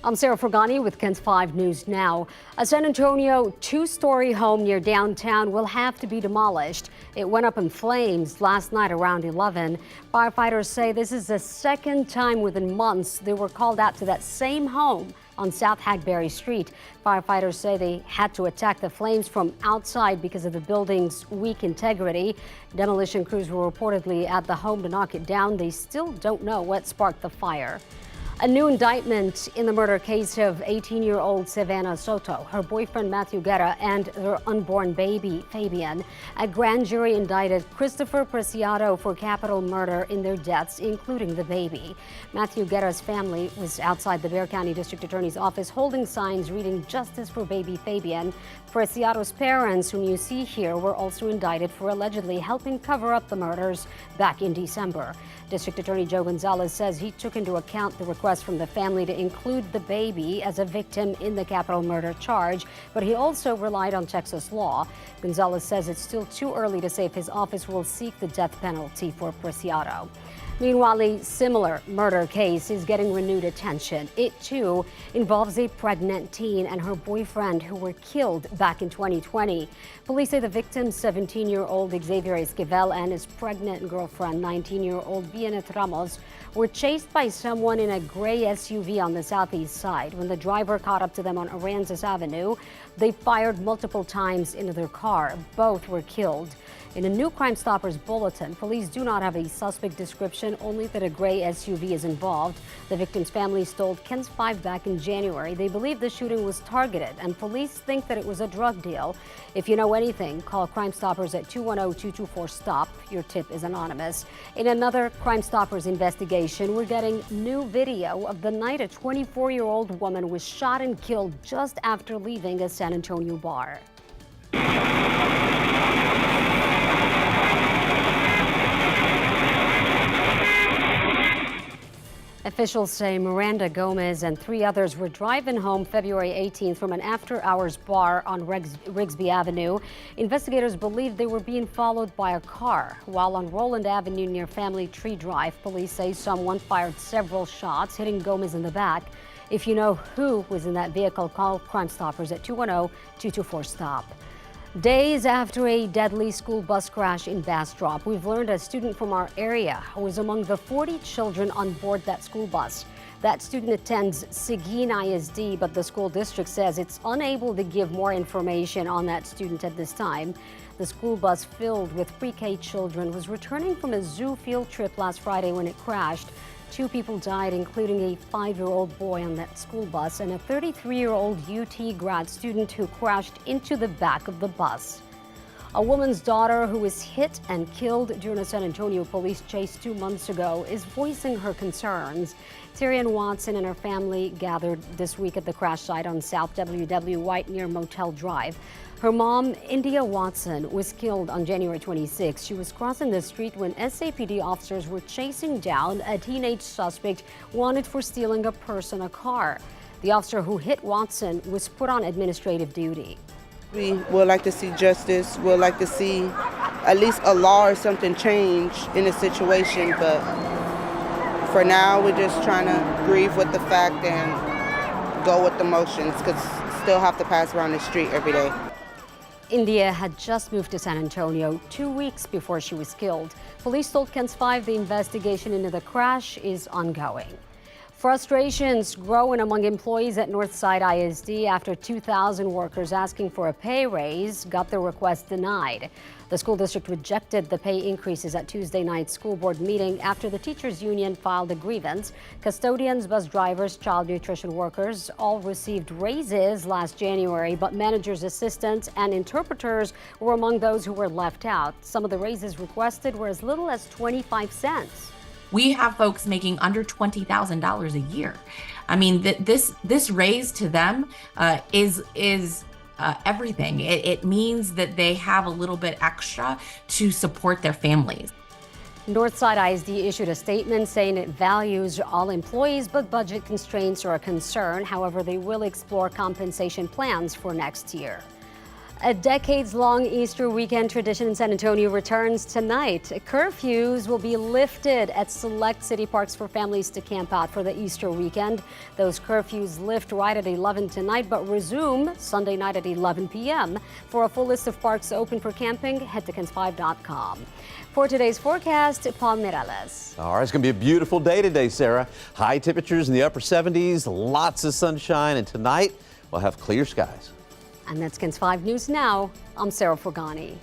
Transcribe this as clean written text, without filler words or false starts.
I'm Sarah Fergani with KENS 5 News Now. A San Antonio two-story home near downtown will have to be demolished. It went up in flames last night around 11. Firefighters say this is the second time within months they were called out to that same home on South Hackberry Street. Firefighters say they had to attack the flames from outside because of the building's weak integrity. Demolition crews were reportedly at the home to knock it down. They still don't know what sparked the fire. A new indictment in the murder case of 18-year-old Savannah Soto, her boyfriend Matthew Guerra, and their unborn baby Fabian. A grand jury indicted Christopher Preciado for capital murder in their deaths, including the baby. Matthew Guerra's family was outside the Bexar County District Attorney's office holding signs reading "Justice for Baby Fabian." Preciado's parents, whom you see here, were also indicted for allegedly helping cover up the murders back in December. District Attorney Joe Gonzalez says he took into account the request from the family to include the baby as a victim in the capital murder charge, but he also relied on Texas law. Gonzalez says it's still too early to say if his office will seek the death penalty for Preciado. Meanwhile, a similar murder case is getting renewed attention. It, too, involves a pregnant teen and her boyfriend who were killed back in 2020. Police say the victim's 17-year-old Xavier Esquivel and his pregnant girlfriend, 19-year-old Vienet Ramos, were chased by someone in a gray SUV on the southeast side. When the driver caught up to them on Aransas Avenue, they fired multiple times into their car. Both were killed. In a new Crime Stoppers bulletin, police do not have a suspect description, only that a gray SUV is involved. The victim's family told KENS 5 back in January they believe the shooting was targeted, and police think that it was a drug deal. If you know anything, call Crime Stoppers at 210-224-STOP. Your tip is anonymous. In another Crime Stoppers investigation, we're getting new video of the night a 24-year-old woman was shot and killed just after leaving a San Antonio bar. Officials say Miranda Gomez and 3 others were driving home February 18th from an after-hours bar on Rigsby Avenue. Investigators believe they were being followed by a car. While on Roland Avenue near Family Tree Drive, police say someone fired several shots, hitting Gomez in the back. If you know who was in that vehicle, call Crime Stoppers at 210-224-STOP. Days after a deadly school bus crash in Bastrop, we've learned a student from our area was among the 40 children on board that school bus. That student attends Seguin ISD, but the school district says it's unable to give more information on that student at this time. The school bus filled with pre-K children was returning from a zoo field trip last Friday when it crashed. 2 people died, including a 5-year-old boy on that school bus and a 33-year-old UT grad student who crashed into the back of the bus. A woman's daughter who was hit and killed during a San Antonio police chase 2 months ago is voicing her concerns. Tyrion Watson and her family gathered this week at the crash site on South W.W. White near Motel Drive. Her mom, India Watson, was killed on January 26. She was crossing the street when SAPD officers were chasing down a teenage suspect wanted for stealing a purse and a car. The officer who hit Watson was put on administrative duty. We would like to see justice. We'd like to see at least a law or something change in the situation, but for now we're just trying to grieve with the fact and go with the motions because still have to pass around the street every day. India had just moved to San Antonio 2 weeks before she was killed. Police told KENS 5 the investigation into the crash is ongoing. Frustrations growing among employees at Northside ISD after 2,000 workers asking for a pay raise got their request denied. The school district rejected the pay increases at Tuesday night's school board meeting after the teachers union filed a grievance. Custodians, bus drivers, child nutrition workers all received raises last January, but managers, assistants, and interpreters were among those who were left out. Some of the raises requested were as little as 25 cents. We have folks making under $20,000 a year. I mean, this raise to them is everything. It means that they have a little bit extra to support their families. Northside ISD issued a statement saying it values all employees, but budget constraints are a concern. However, they will explore compensation plans for next year. A decades-long Easter weekend tradition in San Antonio returns tonight. Curfews will be lifted at select city parks for families to camp out for the Easter weekend. Those curfews lift right at 11 tonight, but resume Sunday night at 11 p.m. For a full list of parks open for camping, head to KENS5.com. For today's forecast, Paul Mireles. All right, it's going to be a beautiful day today, Sarah. High temperatures in the upper 70s, lots of sunshine, and tonight we'll have clear skies. And that's KENS 5 News Now. I'm Sarah Forgani.